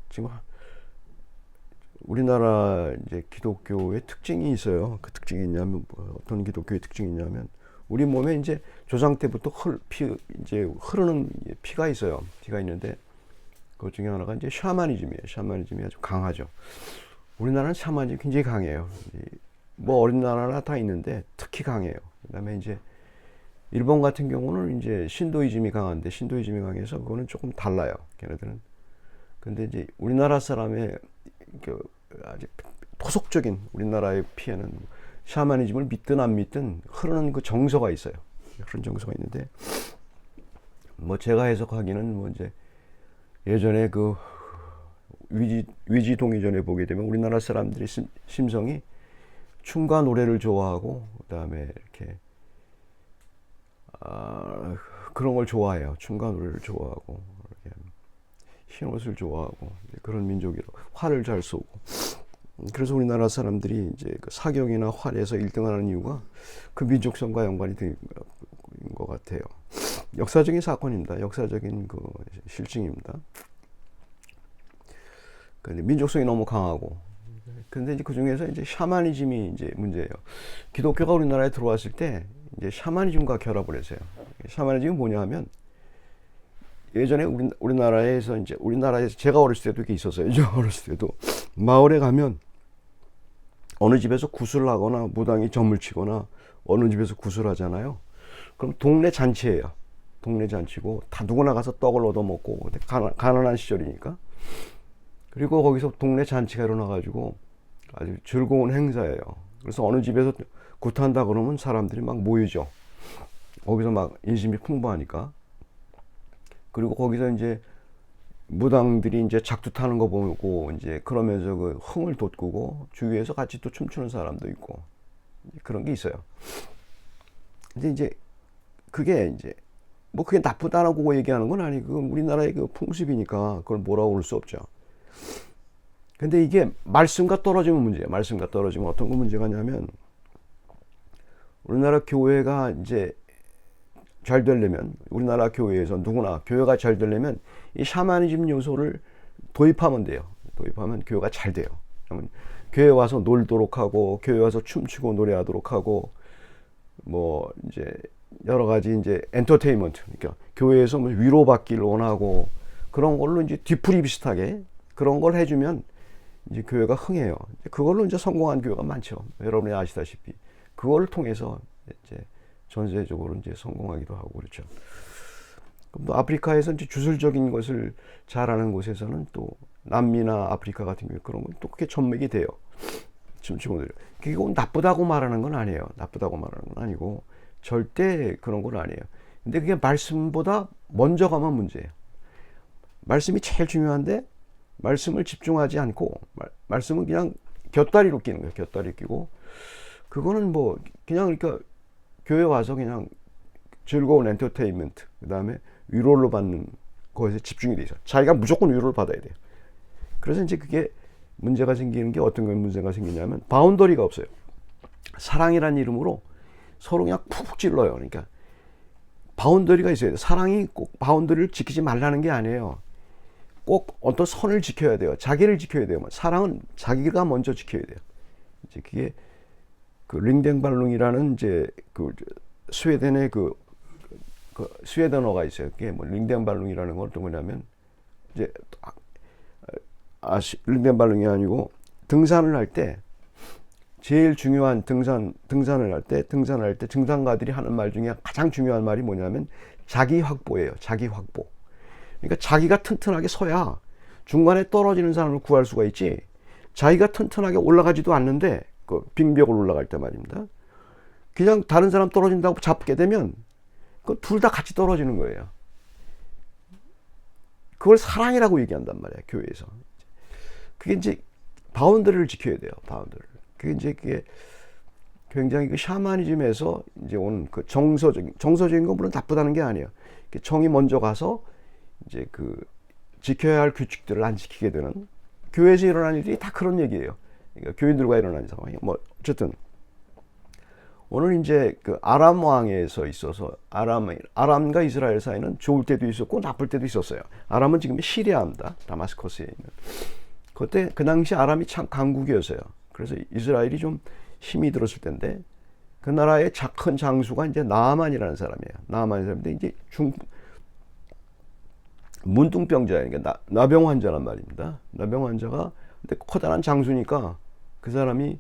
지금 우리나라 이제 기독교의 특징이 있어요. 그 특징이 있냐면 어떤 기독교의 특징이 있냐면 우리 몸에 이제 조상 때부터 이제 흐르는 피가 있어요. 피가 있는데 그 중에 하나가 이제 샤머니즘이에요. 샤머니즘이 아주 강하죠. 우리나라는 샤머니즘이 굉장히 강해요. 뭐 어린 나라나 다 있는데 특히 강해요. 그다음에 이제 일본 같은 경우는 이제 신도이즘이 강한데 신도이즘이 강해서 그거는 조금 달라요. 걔네들은. 근데 이제 우리나라 사람의 그 아주 토속적인 우리나라의 피에는 샤머니즘을 믿든 안 믿든 흐르는 그 정서가 있어요. 그런 정서가 있는데 뭐 제가 해석하기는 뭐 이제 예전에 그 위지 동의전에 보게 되면 우리나라 사람들의 심성이 춤과 노래를 좋아하고 그다음에 이렇게 그런 걸 좋아해요. 춤과 노래를 좋아하고 흰 옷을 좋아하고 그런 민족이라 활을 잘 쏘고 그래서 우리나라 사람들이 이제 그 사경이나 활에서 1등하는 이유가 그 민족성과 연관이 된 것 같아요. 역사적인 사건입니다. 역사적인 그 실증입니다. 근데 민족성이 너무 강하고 근데 이제 그 중에서 이제 샤머니즘이 이제 문제예요. 기독교가 우리나라에 들어왔을 때 이제 샤머니즘과 결합을 했어요. 샤머니즘이 뭐냐 하면 예전에 우리나라에서 이제 우리나라에서 제가 어렸을 때도 이게 있었어요. 제가 어렸을 때도 마을에 가면 어느 집에서 구슬을 하거나 무당이 점을 치거나 어느 집에서 구슬 하잖아요. 그럼 동네 잔치예요. 동네 잔치고 다 누구나 가서 떡을 얻어먹고 가난한 시절이니까. 그리고 거기서 동네 잔치가 일어나가지고 아주 즐거운 행사예요. 그래서 어느 집에서 굿한다 그러면 사람들이 막 모이죠. 거기서 막 인심이 풍부하니까. 그리고 거기서 이제 무당들이 이제 작두 타는 거 보고 이제 그러면서 그 흥을 돋구고 주위에서 같이 또 춤추는 사람도 있고 그런 게 있어요. 근데 이제 그게 이제 뭐 그게 나쁘다라고 얘기하는 건 아니고 우리나라의 그 풍습이니까 그걸 뭐라고 할 수 없죠. 근데 이게 말씀과 떨어지면 문제예요. 말씀과 떨어지면 어떤 거 문제가 냐면 우리나라 교회가 이제 잘 되려면 우리나라 교회에서 누구나 교회가 잘 되려면 이 샤머니즘 요소를 도입하면 돼요. 도입하면 교회가 잘 돼요. 교회 와서 놀도록 하고 교회 와서 춤추고 노래하도록 하고 뭐 이제 여러 가지 이제 엔터테인먼트 그러니까 교회에서 뭐 위로받기를 원하고 그런 걸로 이제 뒤풀이 비슷하게 그런 걸 해주면 이제 교회가 흥해요. 그걸로 이제 성공한 교회가 많죠. 여러분이 아시다시피 그걸 통해서 이제 전세적으로 이제 성공하기도 하고 그렇죠. 그럼 또 아프리카에서 이제 주술적인 것을 잘하는 곳에서는 또 남미나 아프리카 같은 경우 그런 건 또 그게 전맥이 돼요. 춤추고들. 그게 나쁘다고 말하는 건 아니에요. 나쁘다고 말하는 건 아니고 절대 그런 건 아니에요. 근데 그게 말씀보다 먼저 가면 문제예요. 말씀이 제일 중요한데 말씀을 집중하지 않고 말씀은 그냥 곁다리로 끼는 거예요. 곁다리 끼고 그거는 뭐 그냥 그러니까 교회 와서 그냥 즐거운 엔터테인먼트 그 다음에 위로를 받는 거에서 집중이 돼 있어. 자기가 무조건 위로를 받아야 돼요. 그래서 이제 그게 문제가 생기는 게 어떤 건 문제가 생기냐면 바운더리가 없어요. 사랑이란 이름으로 서로 그냥 푹 찔러요. 그러니까 바운더리가 있어야 돼요. 사랑이 꼭 바운더리를 지키지 말라는 게 아니에요. 꼭 어떤 선을 지켜야 돼요. 자기를 지켜야 돼요. 사랑은 자기가 먼저 지켜야 돼요. 이제 그게 그 링댕발룽이라는 이제 그 스웨덴의 그 스웨덴어가 있어요. 그게 뭐 링댕발룽이라는 건 어떤 거냐면 이제 링덴발롱이 아니고 등산을 할 때 제일 중요한 등산을 할 때 등산가들이 하는 말 중에 가장 중요한 말이 뭐냐면 자기 확보예요. 자기 확보. 그러니까 자기가 튼튼하게 서야 중간에 떨어지는 사람을 구할 수가 있지. 자기가 튼튼하게 올라가지도 않는데 그 빙벽을 올라갈 때 말입니다. 그냥 다른 사람 떨어진다고 잡게 되면 그 둘 다 같이 떨어지는 거예요. 그걸 사랑이라고 얘기한단 말이에요. 교회에서. 그게 이제 바운더리를 지켜야 돼요. 바운더리를. 그게 이제 그게 굉장히 그 샤머니즘에서 이제 오는 그 정서적인 건 물론 나쁘다는 게 아니에요. 정이 먼저 가서 이제 그 지켜야 할 규칙들을 안 지키게 되는 교회에서 일어나는 일들이 다 그런 얘기예요. 그러니까 교인들과 일어나는 상황이 뭐 어쨌든 오늘 이제 그 아람 왕에서 있어서 아람과 이스라엘 사이는 좋을 때도 있었고 나쁠 때도 있었어요. 아람은 지금 시리아입니다. 다마스커스에 있는. 그때 그 당시 아람이 참 강국이었어요. 그래서 이스라엘이 좀 힘이 들었을 텐데 그 나라의 큰 장수가 이제 나아만이라는 사람이에요. 나아만이라는 사람인데 이제 문둥병자예요. 그러니까 나병 환자란 말입니다. 나병 환자가 근데 커다란 장수니까 그 사람이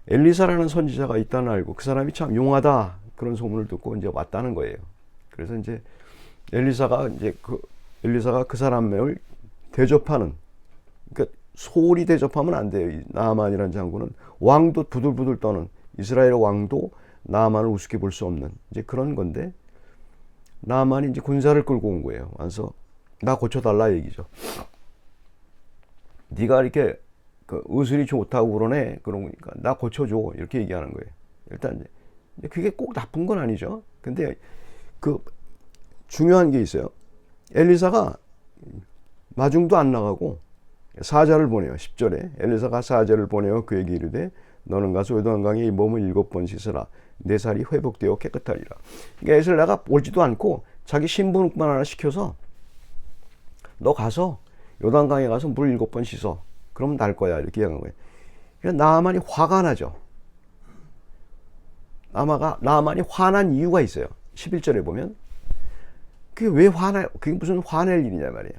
엘리사라는 선지자가 있다는 알고 그 사람이 참 용하다 그런 소문을 듣고 이제 왔다는 거예요. 그래서 이제 엘리사가 그 사람을 대접하는, 그러니까 소홀히 대접하면 안 돼요. 이 나아만이라는 장군은 왕도 부들부들 떠는, 이스라엘 왕도 나아만을 우습게 볼 수 없는 이제 그런 건데, 나아만이 이제 군사를 끌고 온 거예요. 와서 나 고쳐달라 얘기죠. 네가 이렇게 그 의술이 좋다고 그러네. 그러니까 나 고쳐줘. 이렇게 얘기하는 거예요. 일단 그게 꼭 나쁜 건 아니죠. 근데 그 중요한 게 있어요. 엘리사가 마중도 안 나가고 사자를 보내요. 10절에 엘리사가 사자를 보내어 그에게 이르되 너는 가서 요단강에 이 몸을 7번 씻으라. 내 살이 회복되어 깨끗하리라. 그러니까 엘리사가 오지도 않고 자기 신분만 하나 시켜서 너 가서 요단강에 가서 물 7번 씻어. 그럼 날 거야. 이렇게 얘기한 거예요. 그러니까 나아만이 화가 나죠. 나아만이 화난 이유가 있어요. 11절에 보면 그게 왜 그게 무슨 화낼 일이냐 말이에요.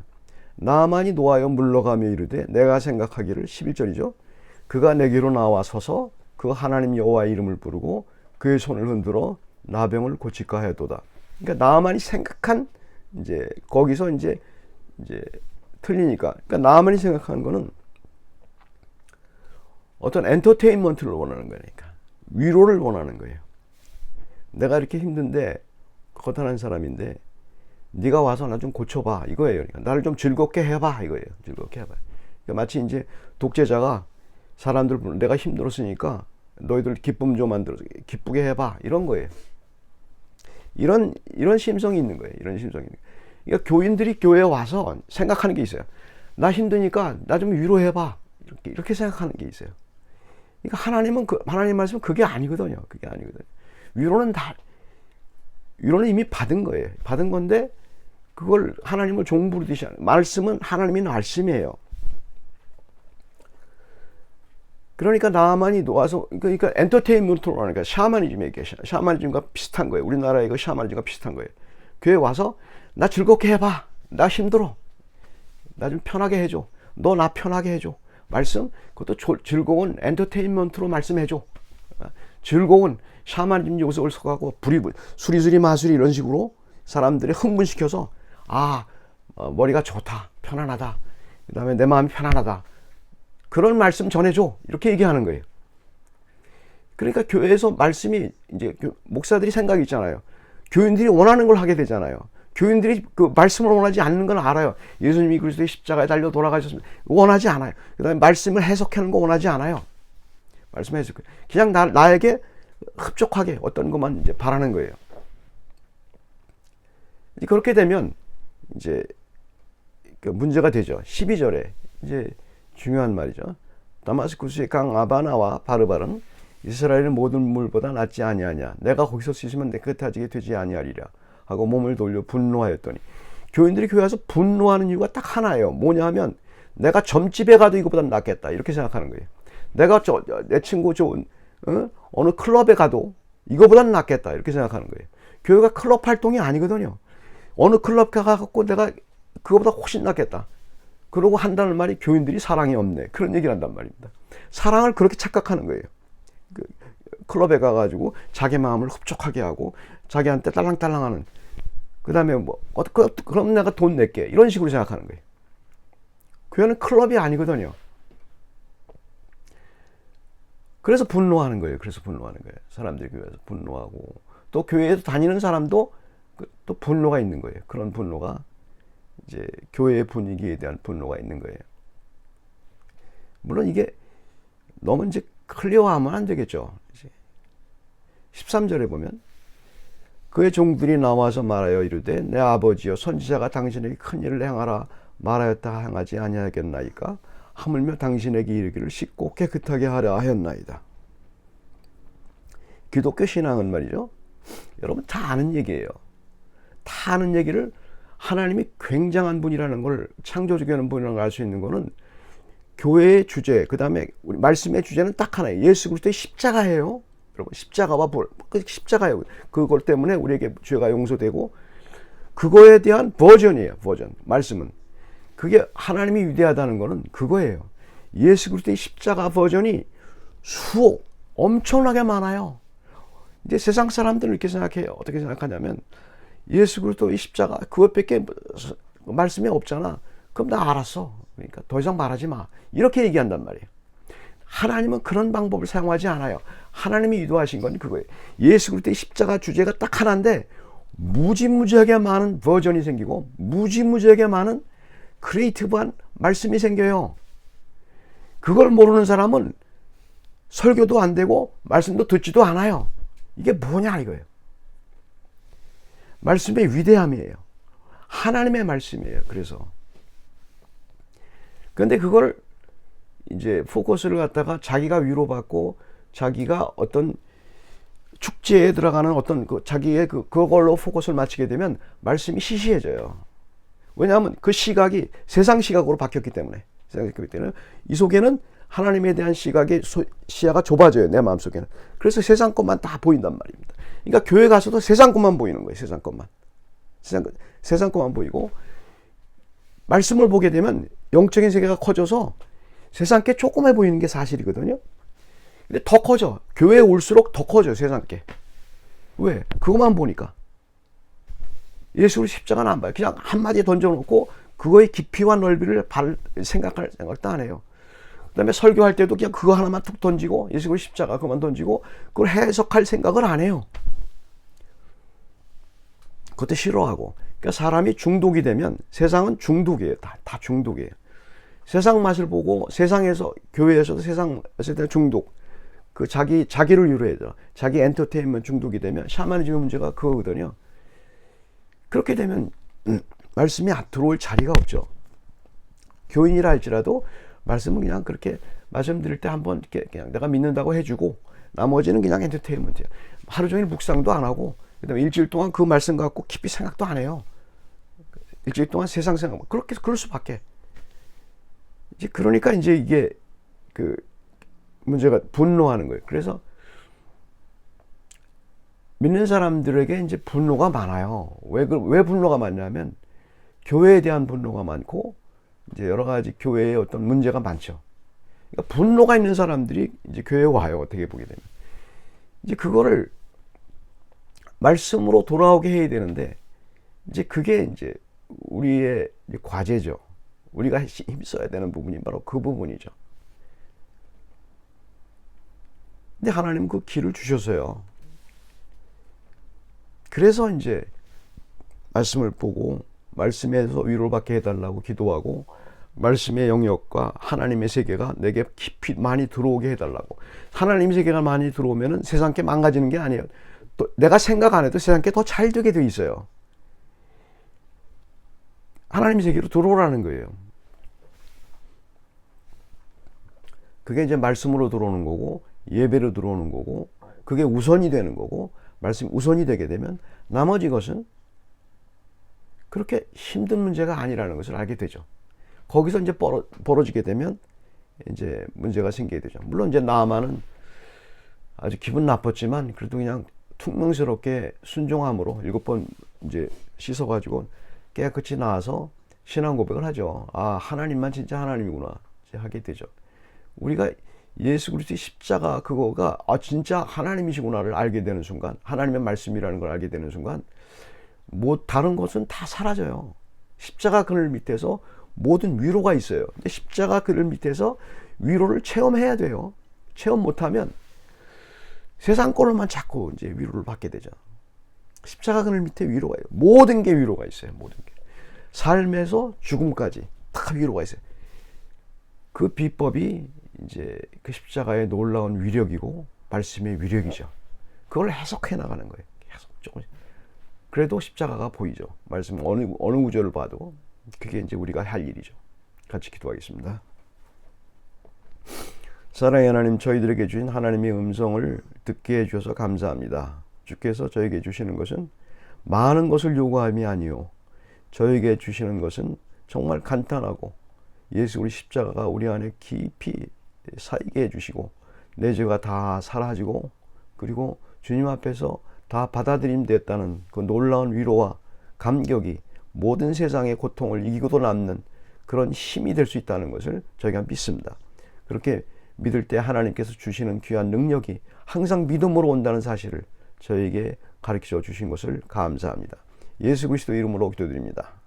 나아만이 노하여 물러가며 이르되 내가 생각하기를 11절이죠. 그가 내게로 나와 서서 그 하나님 여호와의 이름을 부르고 그의 손을 흔들어 나병을 고칠까 하였도다. 그러니까 나아만이 생각한 이제 거기서 이제 틀리니까. 그러니까 나아만이 생각하는 거는 어떤 엔터테인먼트를 원하는 거니까. 위로를 원하는 거예요. 내가 이렇게 힘든데 거단한 사람인데 네가 와서 나 좀 고쳐봐 이거예요. 그러니까 나를 좀 즐겁게 해봐 이거예요. 즐겁게 해봐. 그러니까 마치 이제 독재자가 사람들 내가 힘들었으니까 너희들 기쁨 좀 만들어서 기쁘게 해봐 이런 거예요. 이런 심성이 있는 거예요. 이런 심성이 있는 거예요. 그러니까 교인들이 교회에 와서 생각하는 게 있어요. 나 힘드니까 나 좀 위로해봐 이렇게 생각하는 게 있어요. 그러니까 하나님 말씀은 그게 아니거든요. 그게 아니거든요. 위로는 이미 받은 거예요. 받은 건데 그걸 하나님을 종부르듯이 하는, 말씀은 하나님의 말씀이에요. 그러니까 나아만이 와서 그러니까 엔터테인먼트로 하니까 샤머니즘과 비슷한 거예요. 우리나라의 그 샤머니즘과 비슷한 거예요. 교회 와서 나 즐겁게 해봐. 나 힘들어. 나 좀 편하게 해줘. 너 나 편하게 해줘. 말씀 그것도 즐거운 엔터테인먼트로 말씀해줘. 즐거운 샤머니즘 요소를 써가고 수리수리 마수리 이런 식으로 사람들이 흥분시켜서 머리가 좋다, 편안하다, 그 다음에 내 마음이 편안하다 그런 말씀 전해줘 이렇게 얘기하는 거예요. 그러니까 교회에서 말씀이 이제 목사들이 생각이 있잖아요. 교인들이 원하는 걸 하게 되잖아요. 교인들이 그 말씀을 원하지 않는 건 알아요. 예수님이 그리스도의 십자가에 달려 돌아가셨습니다. 원하지 않아요. 그 다음에 말씀을 해석하는 거 원하지 않아요. 말씀 해석. 그냥 나에게 흡족하게 어떤 것만 이제 바라는 거예요. 그렇게 되면 이제 문제가 되죠. 12절에 이제 중요한 말이죠. 다마스쿠스의 강 아바나와 바르바는 이스라엘의 모든 물보다 낫지 아니하냐. 내가 거기서 씻으면 깨끗하게 되지 아니하리라 하고 몸을 돌려 분노하였더니, 교인들이 교회 와서 분노하는 이유가 딱 하나예요. 뭐냐 하면 내가 점집에 가도 이거보다 낫겠다 이렇게 생각하는 거예요. 내가 내 친구 좋은 어느 클럽에 가도 이거보다 낫겠다 이렇게 생각하는 거예요. 교회가 클럽 활동이 아니거든요. 어느 클럽 가갖고 내가 그거보다 훨씬 낫겠다 그러고 한다는 말이 교인들이 사랑이 없네 그런 얘기를 한단 말입니다. 사랑을 그렇게 착각하는 거예요. 클럽에 가가지고 자기 마음을 흡족하게 하고 자기한테 딸랑딸랑하는, 그 다음에 그럼 내가 돈 낼게 이런 식으로 생각하는 거예요. 교회는 클럽이 아니거든요. 그래서 분노하는 거예요. 사람들이 교회에서 분노하고, 또 교회에서 다니는 사람도 또 분노가 있는 거예요. 그런 분노가 이제 교회의 분위기에 대한 분노가 있는 거예요. 물론 이게 너무 이제 클리어하면 안 되겠죠. 13절에 보면 그의 종들이 나와서 말하여 이르되 내 아버지여 선지자가 당신에게 큰 일을 행하라 말하였다 행하지 아니하겠나이까 하물며 당신에게 이르기를 씻고 깨끗하게 하라 하였나이다. 기독교 신앙은 말이죠. 여러분 다 아는 얘기예요. 다 아는 얘기를 하나님이 굉장한 분이라는 걸, 창조주기하는 분이라는 걸 알 수 있는 거는 교회의 주제, 그 다음에 우리 말씀의 주제는 딱 하나예요. 예수 그리스도의 십자가예요. 여러분 십자가와 십자가예요. 그것 때문에 우리에게 죄가 용서되고, 그거에 대한 버전이에요. 버전. 말씀은. 그게 하나님이 위대하다는 거는 그거예요. 예수 그리스도의 십자가 버전이 엄청나게 많아요. 이제 세상 사람들은 이렇게 생각해요. 어떻게 생각하냐면, 예수 그리스도의 십자가 그것밖에 말씀이 없잖아. 그럼 나 알았어. 그러니까 더 이상 말하지 마. 이렇게 얘기한단 말이에요. 하나님은 그런 방법을 사용하지 않아요. 하나님이 유도하신 건 그거예요. 예수 그리스도의 십자가 주제가 딱 하나인데 무지무지하게 많은 버전이 생기고 무지무지하게 많은 크리에이티브한 말씀이 생겨요. 그걸 모르는 사람은 설교도 안 되고 말씀도 듣지도 않아요. 이게 뭐냐 이거예요. 말씀의 위대함이에요. 하나님의 말씀이에요. 그런데 그걸 이제 포커스를 갖다가 자기가 위로받고 자기가 어떤 축제에 들어가는 어떤 자기의 그걸로 포커스를 맞추게 되면 말씀이 시시해져요. 왜냐하면 그 시각이 세상 시각으로 바뀌었기 때문에. 이 속에는 하나님에 대한 시야가 좁아져요. 내 마음속에는. 그래서 세상 것만 다 보인단 말입니다. 그러니까 교회 가서도 세상 것만 보이는 거예요. 세상 것만. 세상 것만 보이고, 말씀을 보게 되면 영적인 세계가 커져서 세상 게 조그매 보이는 게 사실이거든요. 근데 더 커져. 교회에 올수록 더 커져, 세상 게. 왜? 그것만 보니까. 예수를 십자가는 안 봐요. 그냥 한마디 던져놓고 그거의 깊이와 넓이를 생각할 생각도 안 해요. 그 다음에 설교할 때도 그냥 그거 하나만 툭 던지고, 예수 십자가 그만 던지고, 그걸 해석할 생각을 안 해요. 그것도 싫어하고. 그러니까 사람이 중독이 되면 세상은 중독이에요. 다 중독이에요. 세상 맛을 보고 세상에서, 교회에서도 세상에서 대한 중독. 자기를 위로해야 돼요. 자기 엔터테인먼트 중독이 되면 샤머니즘의 문제가 그거거든요. 그렇게 되면 말씀이 들어올 자리가 없죠. 교인이라 할지라도 말씀은 그냥 그렇게 말씀드릴 때 한번 이렇게 그냥 내가 믿는다고 해주고 나머지는 그냥 엔터테인먼트예요. 하루 종일 묵상도 안 하고 그다음에 일주일 동안 그 말씀 갖고 깊이 생각도 안 해요. 일주일 동안 세상 생각 그럴 수밖에. 이제 그러니까 이제 이게 문제가 분노하는 거예요. 그래서 믿는 사람들에게 이제 분노가 많아요. 왜 분노가 많냐면 교회에 대한 분노가 많고 이제 여러 가지 교회에 어떤 문제가 많죠. 그러니까 분노가 있는 사람들이 이제 교회에 와요. 어떻게 보게 되면. 이제 그거를 말씀으로 돌아오게 해야 되는데 이제 그게 이제 우리의 과제죠. 우리가 힘써야 되는 부분이 바로 그 부분이죠. 근데 하나님 그 길을 주셨어요. 그래서 이제 말씀을 보고 말씀에서 위로를 받게 해달라고 기도하고 말씀의 영역과 하나님의 세계가 내게 깊이 많이 들어오게 해달라고. 하나님의 세계가 많이 들어오면은 세상 게 망가지는 게 아니에요. 또 내가 생각 안 해도 세상 게 더 잘 되게 돼 있어요. 하나님의 세계로 들어오라는 거예요. 그게 이제 말씀으로 들어오는 거고 예배로 들어오는 거고 그게 우선이 되는 거고 말씀이 우선이 되게 되면 나머지 것은 그렇게 힘든 문제가 아니라는 것을 알게 되죠. 거기서 이제 벌어지게 되면 이제 문제가 생기게 되죠. 물론 이제 나아만은 아주 기분 나빴지만 그래도 그냥 퉁명스럽게 순종함으로 7번 이제 씻어가지고 깨끗이 나와서 신앙 고백을 하죠. 아, 하나님만 진짜 하나님이구나. 이제 하게 되죠. 우리가 예수 그리스도의 십자가 그거가 진짜 하나님이시구나를 알게 되는 순간, 하나님의 말씀이라는 걸 알게 되는 순간 다른 것은 다 사라져요. 십자가 그늘 밑에서 모든 위로가 있어요. 근데 십자가 그늘 밑에서 위로를 체험해야 돼요. 체험 못하면 세상 걸로만 자꾸 이제 위로를 받게 되죠. 십자가 그늘 밑에 위로가 있어요. 모든 게 위로가 있어요. 모든 게. 삶에서 죽음까지 다 위로가 있어요. 그 비법이 이제 그 십자가의 놀라운 위력이고 말씀의 위력이죠. 그걸 해석해 나가는 거예요. 계속 조금씩. 그래도 십자가가 보이죠. 말씀 어느 구절을 봐도 그게 이제 우리가 할 일이죠. 같이 기도하겠습니다. 사랑의 하나님, 저희들에게 주신 하나님의 음성을 듣게 해주셔서 감사합니다. 주께서 저에게 주시는 것은 많은 것을 요구함이 아니요, 저에게 주시는 것은 정말 간단하고 예수 우리 십자가가 우리 안에 깊이 살게 해주시고 내 죄가 다 사라지고 그리고 주님 앞에서 다 받아들임 됐다는 그 놀라운 위로와 감격이 모든 세상의 고통을 이기고도 남는 그런 힘이 될 수 있다는 것을 저희가 믿습니다. 그렇게 믿을 때 하나님께서 주시는 귀한 능력이 항상 믿음으로 온다는 사실을 저에게 가르쳐 주신 것을 감사합니다. 예수 그리스도 이름으로 기도드립니다.